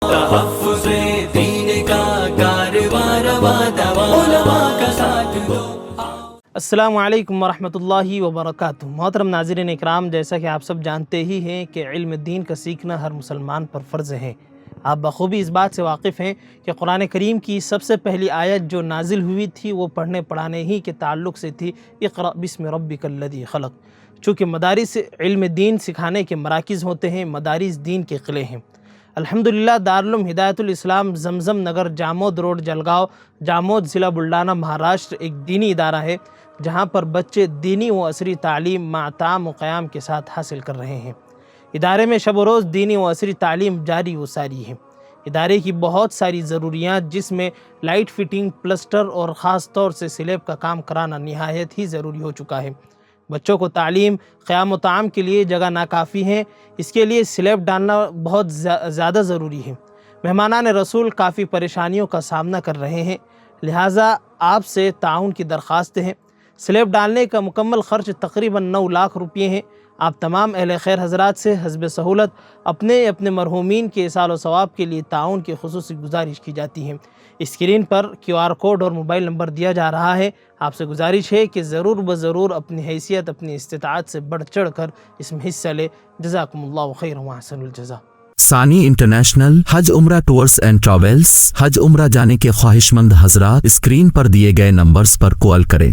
تحفظ دین کا کارواں رواں دواں علماء کا ساتھ دو۔ السلام علیکم ورحمۃ اللہ وبرکاتہ۔ محترم ناظرین اکرام، جیسا کہ آپ سب جانتے ہی ہیں کہ علم دین کا سیکھنا ہر مسلمان پر فرض ہے۔ آپ بخوبی اس بات سے واقف ہیں کہ قرآن کریم کی سب سے پہلی آیت جو نازل ہوئی تھی وہ پڑھنے پڑھانے ہی کے تعلق سے تھی، اقرأ بسم ربک الذی خلق۔ چونکہ مدارس علم دین سکھانے کے مراکز ہوتے ہیں، مدارس دین کے قلعے ہیں۔ الحمدللہ دارالعلوم ہدایت الاسلام زمزم نگر جامود روڈ جلگاؤں جامود ضلع بلڈانہ مہاراشٹر ایک دینی ادارہ ہے جہاں پر بچے دینی و عصری تعلیم مع تعام و قیام کے ساتھ حاصل کر رہے ہیں۔ ادارے میں شب و روز دینی و عصری تعلیم جاری و ساری ہے۔ ادارے کی بہت ساری ضروریات جس میں لائٹ فٹنگ، پلسٹر اور خاص طور سے سلیب کا کام کرانا نہایت ہی ضروری ہو چکا ہے۔ بچوں کو تعلیم، قیام و طعام کے لیے جگہ ناکافی ہے، اس کے لیے سلیب ڈالنا بہت زیادہ ضروری ہے۔ مہمانان رسول کافی پریشانیوں کا سامنا کر رہے ہیں، لہٰذا آپ سے تعاون کی درخواست ہے۔ سلیب ڈالنے کا مکمل خرچ تقریباً 9 لاکھ روپے ہیں۔ آپ تمام اہل خیر حضرات سے حسب سہولت اپنے مرحومین کے ایصال و ثواب کے لیے تعاون کی خصوصی گزارش کی جاتی ہے۔ اسکرین پر QR کوڈ اور موبائل نمبر دیا جا رہا ہے۔ آپ سے گزارش ہے کہ ضرور بضرور اپنی حیثیت، اپنی استطاعت سے بڑھ چڑھ کر اس میں حصہ لے۔ جزاکم اللہ خیر و احسن الجزا۔ ثانی انٹرنیشنل حج عمرہ ٹورز اینڈ ٹریولز۔ حج عمرہ جانے کے خواہش مند حضرات اسکرین پر دیے گئے نمبرز پر کال کریں۔